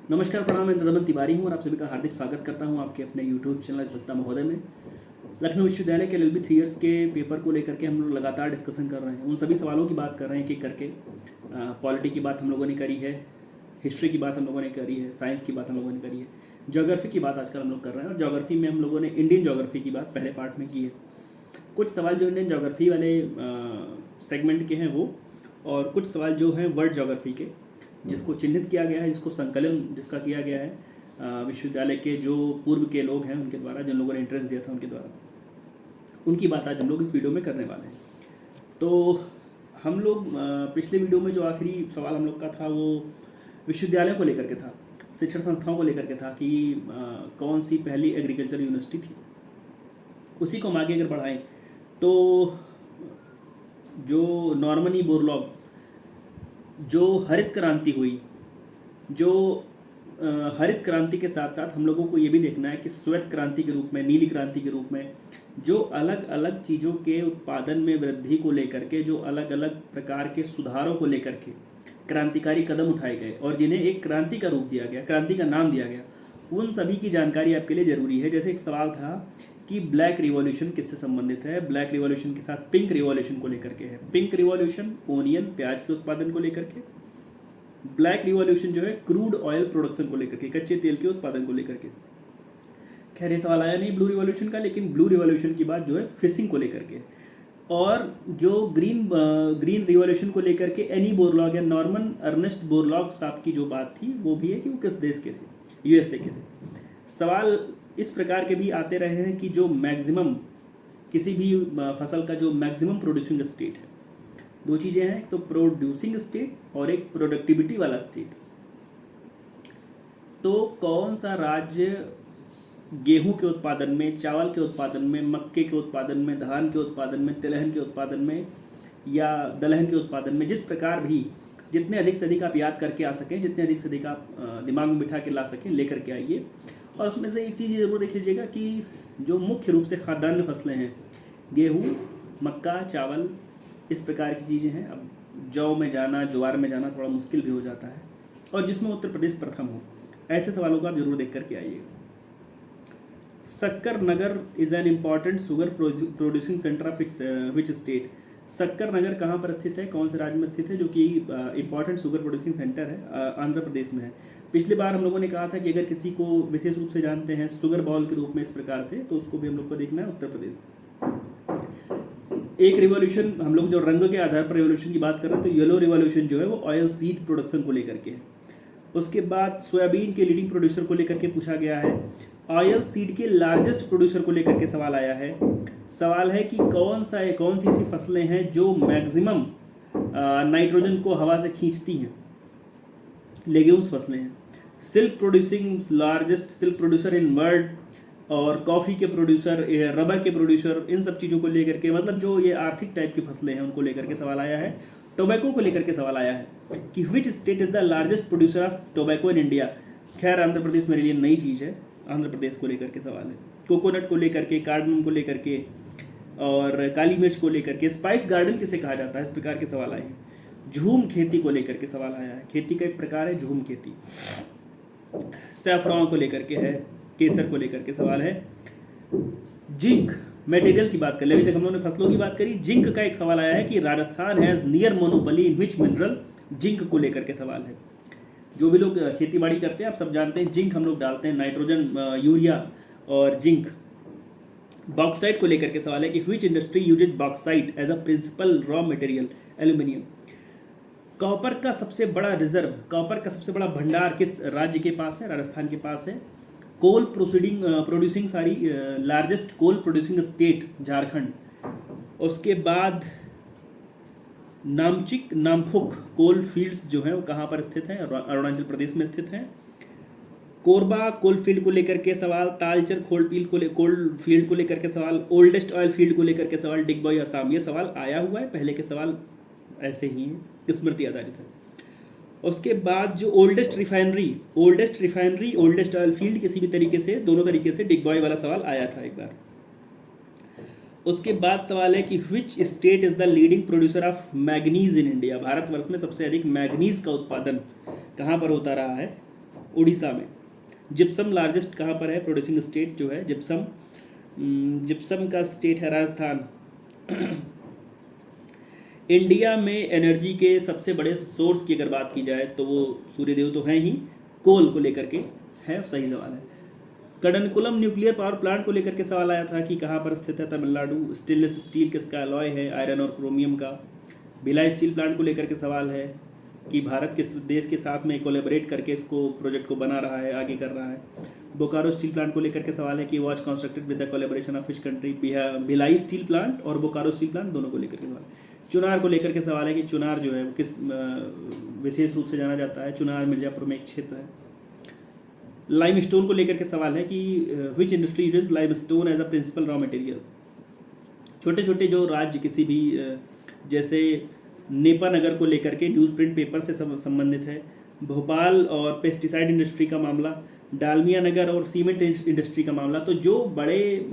नमस्कार, प्रणाम। मैं दमन तिवारी हूँ और आप सभी का हार्दिक स्वागत करता हूँ आपके अपने यूट्यूब चैनल भक्ता महोदय में। लखनऊ विश्वविद्यालय के LLB 3 ईयर्स के पेपर को लेकर के हम लोग लगातार डिस्कशन कर रहे हैं। उन सभी सवालों की बात कर रहे हैं एक एक करके। पॉलिटी की बात हम लोगों ने करी है, हिस्ट्री की बात हम लोगों ने करी है, साइंस की बात हम लोगों ने करी है, ज्योग्राफी की बात आजकल हम लोग कर रहे हैं। और ज्योग्राफी में हम लोगों ने इंडियन ज्योग्राफी की बात पहले पार्ट में की है। कुछ सवाल जो इंडियन ज्योग्राफी वाले सेगमेंट के हैं वो, और कुछ सवाल जो हैं वर्ल्ड ज्योग्राफी के, जिसको चिन्हित किया गया है, जिसको संकलन जिसका किया गया है विश्वविद्यालय के जो पूर्व के लोग हैं उनके द्वारा, जिन लोगों ने इंटरेस्ट दिया था उनके द्वारा, उनकी बात आज हम लोग इस वीडियो में करने वाले हैं। तो हम लोग पिछले वीडियो में जो आखिरी सवाल हम लोग का था वो विश्वविद्यालयों को लेकर के था, शिक्षण संस्थाओं को लेकर के था कि कौन सी पहली एग्रीकल्चर यूनिवर्सिटी थी। उसी को हम आगे अगर बढ़ाएं तो जो नॉर्मनी बोरलॉग, जो हरित क्रांति हुई, जो हरित क्रांति के साथ साथ हम लोगों को ये भी देखना है कि श्वेत क्रांति के रूप में, नीली क्रांति के रूप में जो अलग अलग चीज़ों के उत्पादन में वृद्धि को लेकर के, जो अलग अलग प्रकार के सुधारों को लेकर के क्रांतिकारी कदम उठाए गए और जिन्हें एक क्रांति का रूप दिया गया, क्रांति का नाम दिया गया, उन सभी की जानकारी आपके लिए ज़रूरी है। जैसे एक सवाल था कि ब्लैक रिवॉल्यूशन किससे संबंधित है। ब्लैक रिवॉल्यूशन के साथ पिंक रिवॉल्यूशन को लेकर के है। पिंक रिवॉल्यूशन ओनियन, प्याज के उत्पादन को लेकर के। ब्लैक रिवॉल्यूशन जो है क्रूड ऑयल प्रोडक्शन को लेकर के, कच्चे तेल के उत्पादन को लेकर के। खैर ये सवाल आया नहीं ब्लू रिवॉल्यूशन का, लेकिन ब्लू रिवॉल्यूशन की बात जो है फिशिंग को लेकर के। और जो ग्रीन रिवॉल्यूशन को लेकर के एनी बोरलॉग या नॉर्मन अर्नेस्ट बोरलॉग साहब की जो बात थी वो भी है कि वो किस देश के थे, USA के थे। सवाल इस प्रकार के भी आते रहे हैं कि जो मैक्सिमम, किसी भी फसल का जो मैक्सिमम प्रोड्यूसिंग स्टेट है, दो चीज़ें हैं, एक तो प्रोड्यूसिंग स्टेट और एक प्रोडक्टिविटी वाला स्टेट। तो कौन सा राज्य गेहूं के उत्पादन में, चावल के उत्पादन में, मक्के के उत्पादन में, धान के उत्पादन में, तिलहन के उत्पादन में या दलहन के उत्पादन में, जिस प्रकार भी जितने अधिक से अधिक आप याद करके आ सकें, जितने अधिक से अधिक आप दिमाग में बिठा के ला सकें, लेकर के आइए। और उसमें से एक चीज़ ज़रूर देख लीजिएगा कि जो मुख्य रूप से खाद्यान्न फसलें हैं, गेहूँ, मक्का, चावल, इस प्रकार की चीज़ें हैं। अब जौ में जाना, ज्वार में जाना थोड़ा मुश्किल भी हो जाता है, और जिसमें उत्तर प्रदेश प्रथम हो। ऐसे सवालों को आप जरूर देख करके आइएगा। Shakkar Nagar is an important sugar producing centre of which state. Shakkar Nagar कहाँ पर स्थित है, कौन से राज्य में स्थित है, जो कि इम्पॉर्टेंट शुगर प्रोड्यूसिंग सेंटर है, आंध्र प्रदेश में है। पिछली बार हम लोगों ने कहा था कि अगर किसी को विशेष रूप से जानते हैं शुगर बॉल के रूप में इस प्रकार से, तो उसको भी हम लोग को देखना है उत्तर प्रदेश। एक रिवॉल्यूशन, हम लोग जो रंग के आधार पर रिवॉल्यूशन की बात कर रहे हैं, तो येलो रिवॉल्यूशन जो है वो ऑयल सीड प्रोडक्शन को लेकर के है। उसके बाद सोयाबीन के लीडिंग प्रोड्यूसर को लेकर के पूछा गया है। ऑयल सीड के लार्जेस्ट प्रोड्यूसर को लेकर के सवाल आया है। सवाल है कि कौन सी ऐसी फसलें हैं जो मैक्सिमम नाइट्रोजन को हवा से खींचती हैं। लेग्यूम्स फसलें हैं। Silk producing, largest silk producer in world, और कॉफ़ी के प्रोड्यूसर, रबर के प्रोड्यूसर, इन सब चीज़ों को लेकर के, मतलब जो ये आर्थिक टाइप की फसलें हैं उनको लेकर के सवाल आया है। टोबैको को लेकर के सवाल आया है कि which state is the largest producer of tobacco in India. खैर आंध्र प्रदेश मेरे लिए नई चीज़ है, आंध्र प्रदेश को लेकर के सवाल है। कोकोनट को लेकर के, कार्डमम को लेकर के, और काली मिर्च को लेकर के, स्पाइस गार्डन किसे कहा जाता है, इस प्रकार के सवाल आए हैं। झूम खेती को लेकर के सवाल आया है, खेती का एक प्रकार है झूम खेती। सैफरॉन को लेकर के है, केसर को लेकर के सवाल है। जिंक मटेरियल की बात कर ले, अभी तक हम लोगों ने फसलों की बात करी। जिंक का एक सवाल आया है कि Rajasthan has near monopoly in which mineral. Zinc को लेकर के सवाल है। जो भी लोग खेती बाड़ी करते हैं आप सब जानते हैं, जिंक हम लोग डालते हैं, नाइट्रोजन, यूरिया और जिंक। बॉक्साइट को लेकर के सवाल है कि which industry uses bauxite as a principal raw material, aluminium. Copper का सबसे बड़ा रिजर्व, कॉपर का सबसे बड़ा भंडार किस राज्य के पास है, राजस्थान के पास है। Coal producing largest coal producing state, Jharkhand. उसके बाद नामफुक कोल फील्ड्स जो हैं वो कहाँ पर स्थित हैं, अरुणाचल प्रदेश में स्थित हैं। कोरबा कोल फील्ड को लेकर के सवाल, तालचर कोल फील्ड को लेकर के सवाल, ओल्डेस्ट ऑयल फील्ड को लेकर के सवाल, डिगबॉय असम। ये सवाल आया हुआ है, पहले के सवाल ऐसे ही हैं, स्मृति आधारित है। उसके बाद जो oldest refinery, oldest oil field, किसी भी तरीके से, दोनों तरीके से डिगबॉय वाला सवाल आया था एक बार। उसके बाद सवाल है कि which state is the leading producer of manganese in India. Bharatvarsh में सबसे अधिक मैग्नीज का उत्पादन कहाँ पर होता रहा है, उड़ीसा में। जिप्सम लार्जेस्ट कहाँ पर है प्रोड्यूसिंग स्टेट जो है जिप्सम, जिप्सम का स्टेट है राजस्थान। इंडिया में एनर्जी के सबसे बड़े सोर्स की अगर बात की जाए तो वो सूर्यदेव तो हैं ही, कोल को लेकर के है, सही सवाल है। कड़नकुलम न्यूक्लियर पावर प्लांट को लेकर के सवाल आया था कि कहाँ पर स्थित है, तमिलनाडु। स्टेनलेस स्टील किसका अलॉय है, आयरन और क्रोमियम का। भिलाई स्टील प्लांट को लेकर के सवाल है कि भारत किस देश के साथ में कोलैबोरेट करके इसको प्रोजेक्ट को बना रहा है, आगे कर रहा है। बोकारो स्टील प्लांट को लेकर के सवाल है कि was constructed with the collaboration of which country. Bhilai steel plant और बोकारो स्टील प्लांट दोनों को लेकर के सवाल है। चुनार को लेकर के सवाल है कि चुनार जो है वो किस विशेष रूप से जाना जाता है, चुनार मिर्जापुर में एक क्षेत्र है। लाइम स्टोन को लेकर के सवाल है कि which industry uses limestone as a principal raw material. छोटे छोटे जो राज्य किसी भी जैसे नेपा नगर को लेकर के न्यूज़ प्रिंट पेपर से संबंधित है। भोपाल और पेस्टिसाइड इंडस्ट्री का मामला, डालमिया नगर और सीमेंट इंडस्ट्री का मामला। तो जो बड़े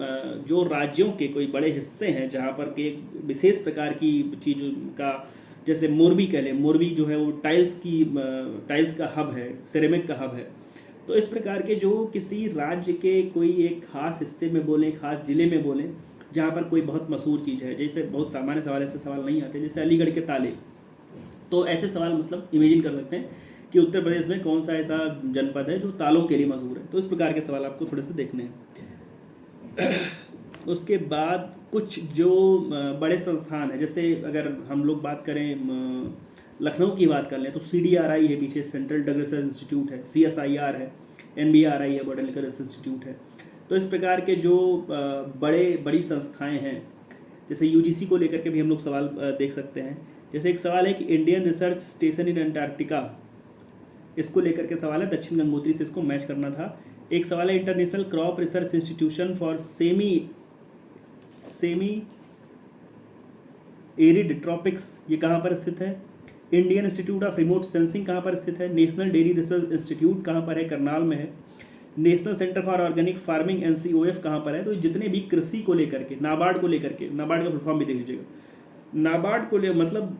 जो राज्यों के कोई बड़े हिस्से हैं जहाँ पर के विशेष प्रकार की चीज़ का, जैसे मोरबी कह लें, मोरबी जो है वो टाइल्स का हब है, सिरेमिक का हब है। तो इस प्रकार के जो किसी राज्य के कोई एक खास हिस्से में बोलें, खास ज़िले में बोलें, जहाँ पर कोई बहुत मशहूर चीज़ है, जैसे बहुत सामान्य सवाल ऐसे सवाल नहीं आते, जैसे अलीगढ़ के ताले। तो ऐसे सवाल मतलब इमेजिन कर सकते हैं कि उत्तर प्रदेश में कौन सा ऐसा जनपद है जो तालों के लिए मशहूर है। तो इस प्रकार के सवाल आपको थोड़े से देखने हैं। उसके बाद कुछ जो बड़े संस्थान हैं, जैसे अगर हम लोग बात करें लखनऊ की बात कर लें तो CDRI है पीछे, सेंट्रल ड्रग रिसर्च इंस्टीट्यूट है। CSIR है, NBRI है, बॉटनिकल रिसर्च इंस्टीट्यूट है। तो इस प्रकार के जो बड़ी संस्थाएं हैं, जैसे UGC को लेकर के भी हम लोग सवाल देख सकते हैं। जैसे एक सवाल है कि इंडियन रिसर्च स्टेशन इन अंटार्कटिका, इसको लेकर के सवाल है, दक्षिण गंगोत्री से इसको मैच करना था। एक सवाल है international crop research institution for semi arid tropics, ये कहाँ पर स्थित है। Indian institute of remote sensing कहाँ पर स्थित है। नेशनल डेयरी रिसर्च इंस्टीट्यूट कहाँ पर है, करनाल में है। National centre for organic farming NCOF कहाँ पर है। तो जितने भी कृषि को लेकर के, नाबार्ड को लेकर के, नाबार्ड का फुल फॉर्म भी देख लीजिएगा, नाबार्ड को मतलब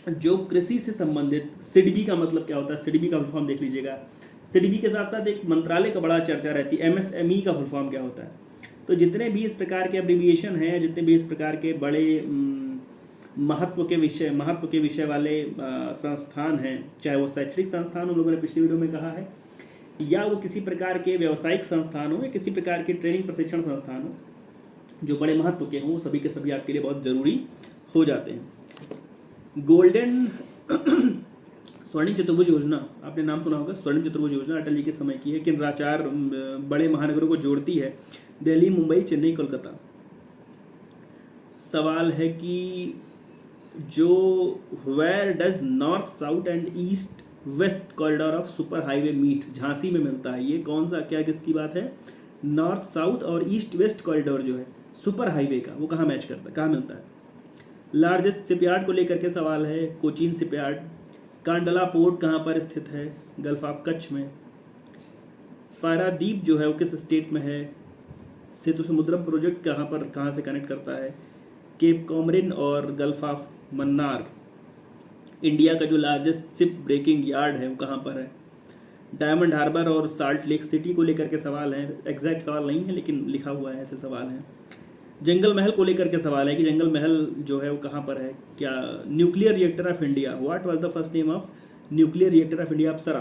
जो कृषि से संबंधित, सिडबी का मतलब क्या होता है, सिडबी का फुल फॉर्म देख लीजिएगा। सिडबी के साथ साथ एक मंत्रालय का बड़ा चर्चा रहती है, MSME का फुल फॉर्म क्या होता है। तो जितने भी इस प्रकार के एब्रिविएशन हैं, जितने भी इस प्रकार के बड़े महत्व के विषय वाले संस्थान हैं, चाहे वो शैक्षणिक संस्थान हम लोगों ने पिछली वीडियो में कहा है, या वो किसी प्रकार के व्यावसायिक संस्थान हो, या किसी प्रकार के ट्रेनिंग प्रशिक्षण संस्थान हो, जो बड़े महत्व के हों, सभी के सभी आपके लिए बहुत ज़रूरी हो जाते हैं। गोल्डन स्वर्णिम चतुर्भुज योजना, आपने नाम सुना होगा, स्वर्णिम चतुर्भुज योजना अटल जी के समय की है। किन चार बड़े महानगरों को जोड़ती है, दिल्ली, मुंबई, चेन्नई, कोलकाता। सवाल है कि जो where does north south and east west corridor of super highway meet, Jhansi में मिलता है। ये कौन सा, क्या किसकी बात है, नॉर्थ साउथ और ईस्ट वेस्ट कॉरिडोर जो है सुपर हाईवे का, वो कहाँ मैच करता है, कहाँ मिलता है। लार्जेस्ट शिपयार्ड को लेकर के सवाल है, कोचीन शिपयार्ड। कांडला पोर्ट कहाँ पर स्थित है, गल्फ ऑफ कच्छ में। पारादीप जो है वो किस स्टेट में है। सेतु समुद्रम प्रोजेक्ट कहाँ से कनेक्ट करता है, केप कॉमरिन और गल्फ ऑफ मन्नार। इंडिया का जो लार्जेस्ट शिप ब्रेकिंग यार्ड है वो कहाँ पर है। डायमंड हार्बर और साल्ट लेक सिटी को लेकर के सवाल है, एग्जैक्ट सवाल नहीं है लेकिन लिखा हुआ है, ऐसे सवाल हैं। जंगल महल को लेकर के सवाल है कि जंगल महल जो है वो कहाँ पर है। क्या nuclear reactor of India, what was the first name of nuclear reactor of India, Apsara.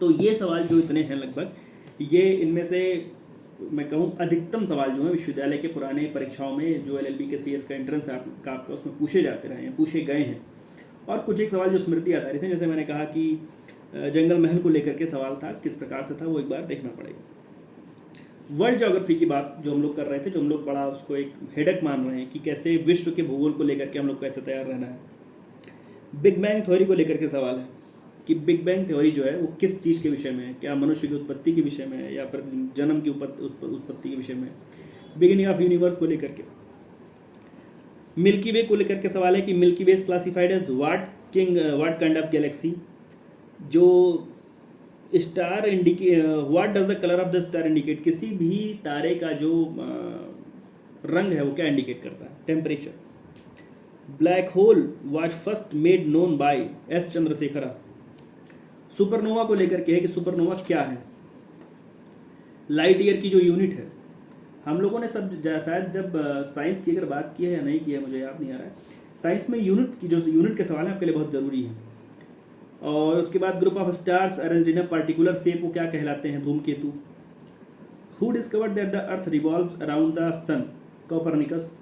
तो ये सवाल जो इतने हैं लगभग, ये इनमें से मैं कहूँ अधिकतम सवाल जो है विश्वविद्यालय के पुराने परीक्षाओं में जो LLB के 3 इयर्स का एंट्रेंस है आपका, उसमें पूछे जाते रहे हैं, पूछे गए हैं। और कुछ एक सवाल जो स्मृति आधारित हैं, जैसे मैंने कहा कि जंगल महल को लेकर के सवाल था, किस प्रकार से था वो एक बार देखना पड़ेगा। वर्ल्ड ज्योग्राफी की बात जो हम लोग कर रहे थे, जो हम लोग बड़ा उसको एक हेडक मान रहे हैं कि कैसे विश्व के भूगोल को लेकर के हम लोग कैसे तैयार रहना है। बिग बैंग थ्योरी को लेकर के सवाल है कि बिग बैंग थ्योरी जो है वो किस चीज़ के विषय में है, क्या मनुष्य की उत्पत्ति के विषय में है या जन्म की उत्पत्ति के विषय में। बिगिनिंग ऑफ यूनिवर्स को लेकर के। मिल्की वे को लेकर के सवाल है कि milky way is classified as what kind of galaxy. जो star what does the colour of the star indicate, किसी भी तारे का जो रंग है वो क्या इंडिकेट करता है, temperature. Black hole was first made known by S. Chandrashekhar. Supernova को लेकर के है कि सुपरनोवा क्या है। लाइट ईयर की जो यूनिट है, हम लोगों ने सब शायद जब साइंस की अगर बात की है या नहीं की है मुझे याद नहीं आ रहा है, साइंस में यूनिट की जो यूनिट के सवाल हैं आपके लिए बहुत ज़रूरी है। और उसके बाद group of stars arranged in a particular shape वो क्या कहलाते हैं, धूमकेतु। Who discovered that the earth revolves around the sun, Copernicus.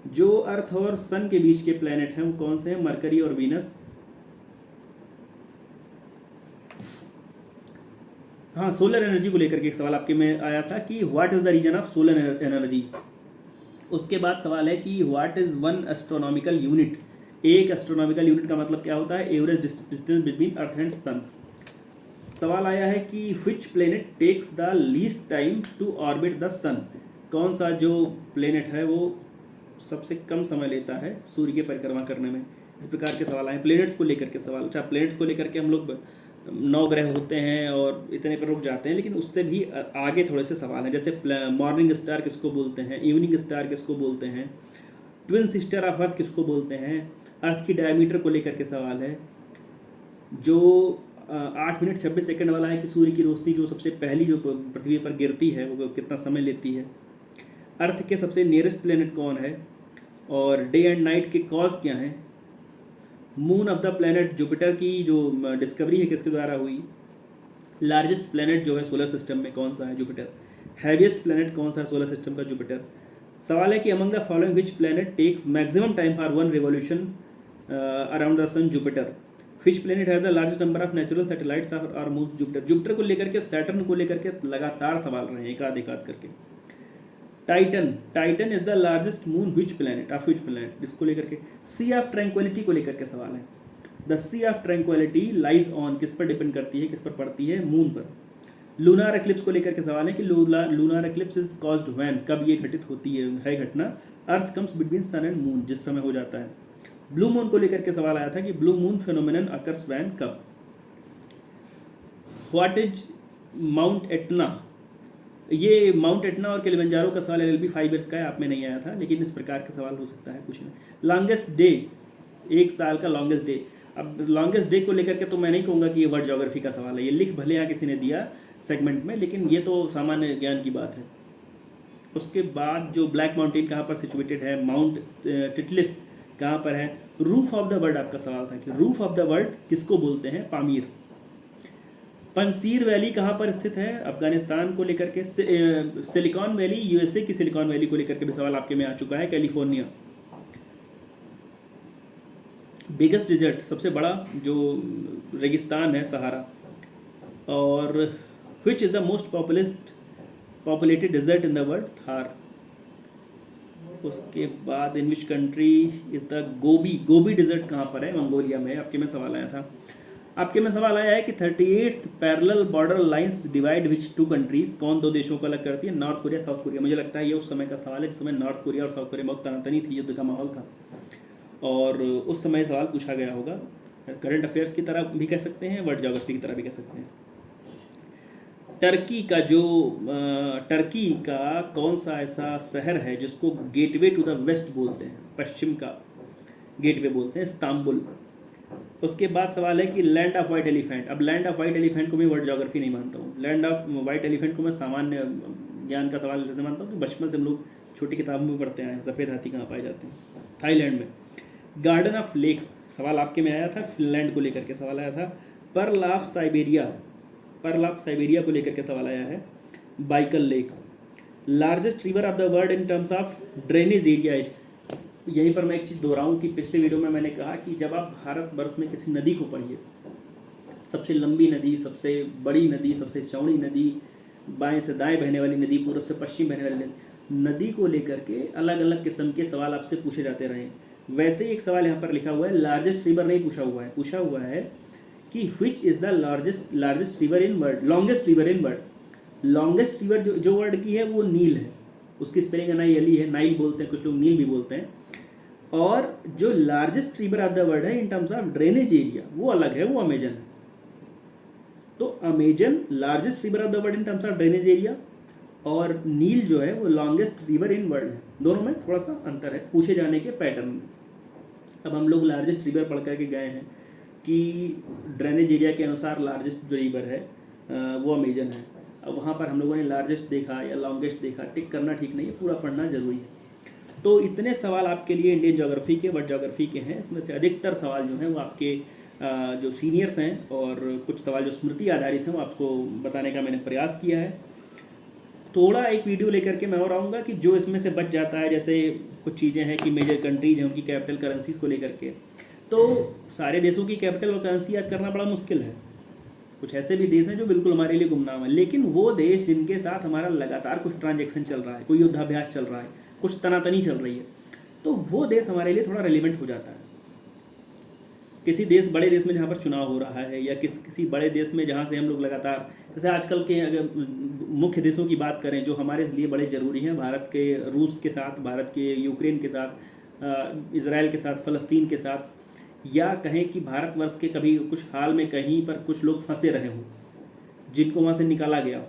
जो अर्थ और सन के बीच के प्लैनेट हैं वो कौन से हैं, मरकरी और वीनस। हाँ, सोलर एनर्जी को लेकर के एक सवाल आपके में आया था कि what is the reason of solar energy. उसके बाद सवाल है कि what is one astronomical unit. एक एस्ट्रोनॉमिकल यूनिट का मतलब क्या होता है, average distance between earth and sun. सवाल आया है कि which planet takes the least time to orbit the sun. कौन सा जो प्लेनेट है वो सबसे कम समय लेता है सूर्य की परिक्रमा करने में। इस प्रकार के सवाल आए प्लेनेट्स को लेकर के सवाल। अच्छा, प्लेनेट्स को लेकर के हम लोग 9 ग्रह होते हैं और इतने पर रुक जाते हैं, लेकिन उससे भी आगे थोड़े से सवाल हैं, जैसे मॉर्निंग स्टार किसको बोलते हैं, इवनिंग स्टार किसको बोलते हैं, ट्विन सिस्टर ऑफ अर्थ किसको बोलते हैं, अर्थ की डायमीटर को लेकर के सवाल है। जो 8 मिनट 26 सेकंड वाला है कि सूर्य की रोशनी जो सबसे पहली जो पृथ्वी पर गिरती है वो कितना समय लेती है, अर्थ के सबसे नियरेस्ट प्लेनेट कौन है, और डे एंड नाइट के कॉज क्या हैं, moon of the planet Jupiter की जो डिस्कवरी है किसके द्वारा हुई, लार्जेस्ट प्लेनेट जो है सोलर सिस्टम में कौन सा है, जुपिटर। हैवीएस्ट प्लेनेट कौन सा है सोलर सिस्टम का, जुपिटर। सवाल है कि among the following which planet takes maximum time for one revolution around the sun, Jupiter. Which planet has the largest number of natural satellites और मून्स, जुपिटर। जुपिटर को लेकर के, सैटर्न को लेकर के लगातार सवाल रहे हैं, एक आध करके। Titan is the largest moon which planet, of which planet, जिसको लेकर के। सी ऑफ ट्रैंक्विलिटी को लेकर के सवाल है। The sea of tranquillity lies on, किस पर डिपेंड करती है, किस पर पड़ती है, मून पर। लूनार एक्लिप्स को लेकर के सवाल है कि lunar eclipse is caused when, कब ये घटित होती है घटना, earth comes between sun and moon, जिस समय हो जाता है। ब्लू मून को लेकर के सवाल आया था कि blue moon phenomenon occurs when, कब। What is mount Etna. ये माउंट एटना और किलिमंजारो का सवाल LLB 5 ईयर्स का है, आप में नहीं आया था, लेकिन इस प्रकार का सवाल हो सकता है पूछना। लॉन्गेस्ट डे, एक साल का लॉन्गेस्ट डे। अब लॉन्गेस्ट डे को लेकर के तो मैं नहीं कहूँगा कि ये वर्ल्ड ज्योग्राफी का सवाल है, ये लिख भले यहाँ किसी ने दिया सेगमेंट में, लेकिन ये तो सामान्य ज्ञान की बात है। उसके बाद जो ब्लैक माउंटेन कहाँ पर सिचुएटेड है, माउंट टिटलिस कहाँ पर है। रूफ ऑफ द वर्ल्ड आपका सवाल था कि रूफ ऑफ द वर्ल्ड किसको बोलते हैं, पामीर। पंसीर वैली कहाँ पर स्थित है, अफगानिस्तान को लेकर के। सिलिकॉन वैली, USA की सिलिकॉन वैली को लेकर के भी सवाल आपके में आ चुका है, कैलिफोर्निया। बिगेस्ट डिजर्ट, सबसे बड़ा जो रेगिस्तान है, सहारा। और which is the most populated desert in the world, Thar. उसके बाद in which country is the Gobi desert कहाँ पर है, मंगोलिया में। आपके में सवाल आया था। आपके में सवाल आया है कि 38th parallel border lines divide which 2 countries, कौन 2 देशों को अलग करती है, नॉर्थ कोरिया, साउथ कोरिया। मुझे लगता है ये उस समय का सवाल है जिस समय नॉर्थ कोरिया और साउथ कोरिया बहुत तनातनी थी, युद्ध का माहौल था, और उस समय सवाल पूछा गया होगा। करंट अफेयर्स की तरह भी कह सकते हैं, वर्ल्ड ज्योग्राफी की तरह भी कह सकते हैं। टर्की का कौन सा ऐसा शहर है जिसको गेटवे टू द वेस्ट बोलते हैं, पश्चिम का गेटवे बोलते हैं, इस्तांबुल। उसके बाद सवाल है कि लैंड ऑफ वाइट एलिफेंट। अब लैंड ऑफ वाइट एलिफेंट को मैं वर्ल्ड ज्योग्राफी नहीं मानता हूँ, लैंड ऑफ वाइट एलिफेंट को मैं सामान्य ज्ञान का सवाल जैसे मानता हूँ कि बचपन से हम लोग छोटी किताबों में पढ़ते हैं, सफ़ेद हाथी कहाँ पाए जाते हैं, थाईलैंड में। गार्डन ऑफ लेक्स सवाल आपके में आया था, फिनलैंड को लेकर के सवाल आया था। पर्ल ऑफ साइबेरिया को लेकर के सवाल आया है, Baikal lake. Largest river of the world in terms of drainage area. यहीं पर मैं एक चीज़ दोहराऊँ कि पिछले वीडियो में मैंने कहा कि जब आप भारतवर्ष में किसी नदी को पढ़िए, सबसे लंबी नदी, सबसे बड़ी नदी, सबसे चौड़ी नदी, बाएं से दाएं बहने वाली नदी, पूर्व से पश्चिम बहने वाली नदी को लेकर के अलग अलग किस्म के सवाल आपसे पूछे जाते रहे। वैसे एक सवाल यहाँ पर लिखा हुआ है, लार्जेस्ट रिवर नहीं पूछा हुआ है, पूछा हुआ है कि which is the largest river in world, longest river in world. Longest river जो वर्ल्ड की है वो नील है, उसकी स्पेलिंग NILE है, नाइल बोलते हैं, कुछ लोग नील भी बोलते हैं। और जो largest river of the world है in terms of drainage area वो अलग है, वो अमेजन है। तो Amazon largest river of the world in terms of drainage area, और नील जो है वो लॉन्गेस्ट रिवर इन वर्ल्ड है। दोनों में थोड़ा सा अंतर है पूछे जाने के पैटर्न में। अब हम लोग लार्जेस्ट रिवर पढ़ करके गए हैं, कि ड्रेनेज एरिया के अनुसार लार्जेस्ट जो रिवर है वो अमेजन है। अब वहाँ पर हम लोगों ने लार्जेस्ट देखा या लॉन्गेस्ट देखा, टिक करना ठीक नहीं है, पूरा पढ़ना जरूरी है। तो इतने सवाल आपके लिए इंडियन ज्योग्राफी के, वर्ल्ड ज्योग्राफी के हैं। इसमें से अधिकतर सवाल जो हैं वो आपके जो सीनियर्स हैं, और कुछ सवाल जो स्मृति आधारित हैं वो आपको बताने का मैंने प्रयास किया है। थोड़ा एक वीडियो लेकर के मैं और आऊँगा कि जो इसमें से बच जाता है, जैसे कुछ चीज़ें हैं कि मेजर कंट्रीज हैं उनकी कैपिटल करेंसीज को लेकर के, तो सारे देशों की कैपिटल और करेंसी याद करना बड़ा मुश्किल है। कुछ ऐसे भी देश हैं जो बिल्कुल हमारे लिए गुमनाम है, लेकिन वो देश जिनके साथ हमारा लगातार कुछ ट्रांजेक्शन चल रहा है, कोई युद्धाभ्यास चल रहा है, कुछ तनातनी चल रही है, तो वो देश हमारे लिए थोड़ा रेलिवेंट हो जाता है। किसी देश, बड़े देश में जहाँ पर चुनाव हो रहा है, या किसी बड़े देश में जहाँ से हम लोग लगातार, जैसे आजकल के अगर मुख्य देशों की बात करें जो हमारे लिए बड़े ज़रूरी हैं, भारत के रूस के साथ, भारत के यूक्रेन के साथ, इजराइल के साथ, फ़लस्तीन के साथ, या कहें कि भारतवर्ष के कभी कुछ हाल में कहीं पर कुछ लोग फंसे रहे हों जिनको वहाँ से निकाला गया हो,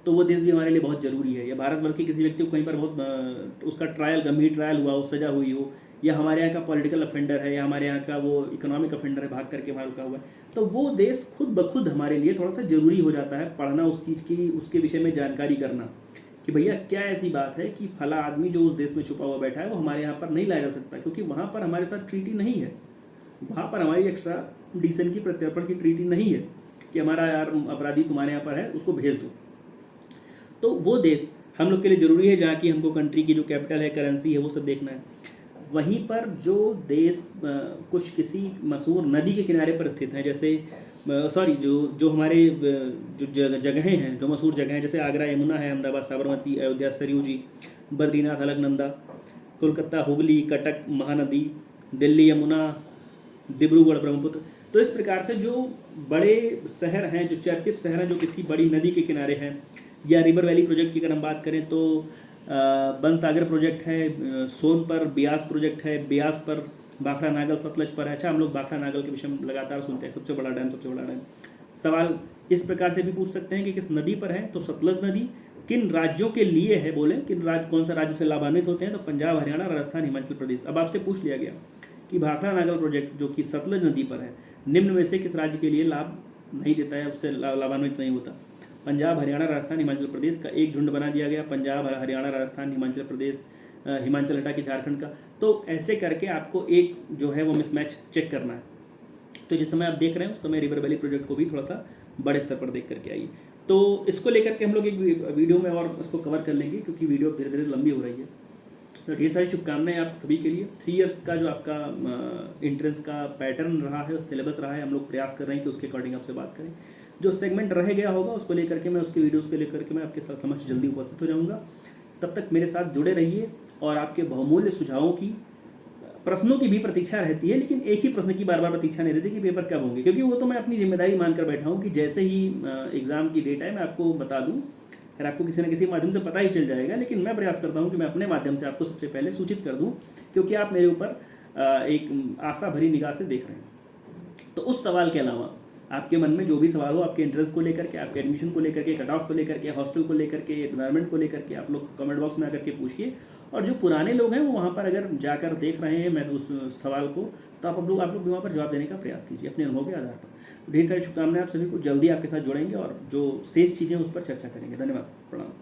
तो वो देश भी हमारे लिए बहुत ज़रूरी है। या भारतवर्ष के किसी व्यक्ति को कहीं पर बहुत उसका ट्रायल, गंभीर ट्रायल हुआ हो, सज़ा हुई हो, या हमारे यहाँ का पॉलिटिकल अफेंडर है, या हमारे यहाँ का वो इकोनॉमिक अफेंडर है, भाग करके वहाँ रुका हुआ है, तो वो देश खुद ब खुद हमारे लिए थोड़ा सा ज़रूरी हो जाता है पढ़ना, उस चीज़ की, उसके विषय में जानकारी करना कि भैया क्या ऐसी बात है कि फला आदमी जो उस देश में छुपा हुआ बैठा है वो हमारे यहाँ पर नहीं लाया जा सकता, क्योंकि वहाँ पर हमारे साथ ट्रीटी नहीं है, वहाँ पर हमारी एक्स्ट्रा डिसेंट की, प्रत्यर्पण की ट्रीटी नहीं है कि हमारा यार अपराधी तुम्हारे यहाँ पर है, उसको भेज दो। तो वो देश हम लोग के लिए ज़रूरी है जहाँ की हमको कंट्री की जो कैपिटल है, करेंसी है, वो सब देखना है। वहीं पर जो देश कुछ किसी मशहूर नदी के किनारे पर स्थित हैं, जैसे जो हमारे जो जगहें हैं, जो मशहूर जगह हैं, जैसे आगरा यमुना है, अहमदाबाद साबरमती, अयोध्या सरयू जी, बद्रीनाथ अलकनंदा, कोलकाता हुगली, कटक महानदी, दिल्ली यमुना, डिब्रूगढ़ ब्रह्मपुत्र। तो इस प्रकार से जो बड़े शहर हैं, जो चर्चित शहर हैं, जो किसी बड़ी नदी के किनारे हैं, या रिवर वैली प्रोजेक्ट की अगर हम बात करें तो बनसागर प्रोजेक्ट है, सोन पर ब्यास प्रोजेक्ट है, ब्यास पर भाखड़ा नागल, सतलज पर है। अच्छा, हम लोग भाखड़ा नागल के विषय में लगातार सुनते हैं, सबसे बड़ा डैम, सबसे बड़ा डैम। सवाल इस प्रकार से भी पूछ सकते हैं कि किस नदी पर है, तो सतलज नदी किन राज्यों के लिए है, बोले किन राज्य, कौन सा राज्य से लाभान्वित होते हैं, तो पंजाब, हरियाणा, राजस्थान, हिमाचल प्रदेश। अब आपसे पूछ लिया गया कि भाखड़ा नागल प्रोजेक्ट जो कि सतलज नदी पर है, निम्न में से किस राज्य के लिए लाभ नहीं देता है, उससे लाभान्वित नहीं होता। पंजाब, हरियाणा, राजस्थान, हिमाचल प्रदेश का एक झुंड बना दिया गया, पंजाब, हरियाणा, राजस्थान, हिमाचल प्रदेश, हिमाचल हटा के झारखंड का। तो ऐसे करके आपको एक जो है वो मिसमैच चेक करना है। तो जिस समय आप देख रहे हैं उस समय रिवर वैली प्रोजेक्ट को भी थोड़ा सा बड़े स्तर पर देख करके आइए। तो इसको लेकर के हम लोग एक वीडियो में और उसको कवर कर लेंगे, क्योंकि वीडियो धीरे धीरे लंबी हो रही है। तो ढेर सारी शुभकामनाएं आप सभी के लिए। 3 इयर्स का जो आपका एंट्रेंस का पैटर्न रहा है, सिलेबस रहा है, हम लोग प्रयास कर रहे हैं कि उसके अकॉर्डिंग आपसे बात करें। जो सेगमेंट रह गया होगा उसको लेकर के मैं, उसके वीडियोस को लेकर के मैं आपके साथ समक्ष जल्दी उपस्थित हो जाऊंगा। तब तक मेरे साथ जुड़े रहिए, और आपके बहुमूल्य सुझावों की, प्रश्नों की भी प्रतीक्षा रहती है, लेकिन एक ही प्रश्न की बार बार प्रतीक्षा नहीं रहती कि पेपर कब होंगे, क्योंकि वो तो मैं अपनी जिम्मेदारी मानकर बैठा हूँ कि जैसे ही एग्ज़ाम की डेट है मैं आपको बता दूँ। फिर आपको किसी न किसी माध्यम से पता ही चल जाएगा, लेकिन मैं प्रयास करता हूँ कि मैं अपने माध्यम से आपको सबसे पहले सूचित कर दूँ, क्योंकि आप मेरे ऊपर एक आशा भरी निगाह से देख रहे हैं। तो उस सवाल के अलावा आपके मन में जो भी सवाल हो, आपके इंटरेस्ट को लेकर के, आपके एडमिशन को लेकर के, कट ऑफ को लेकर के, हॉस्टल को लेकर के, एनवायरनमेंट को लेकर के, आप लोग कमेंट बॉक्स में आकर के पूछिए। और जो पुराने लोग हैं वो वहाँ पर अगर जाकर देख रहे हैं मैं उस सवाल को, तो आप लोग भी वहाँ पर जवाब देने का प्रयास कीजिए अपने अनुभव के आधार पर। तो ढेर सारी शुभकामनाएं आप सभी को, जल्दी आपके साथ जुड़ेंगे और जो शेष चीज़ें उस पर चर्चा करेंगे। धन्यवाद, प्रणाम।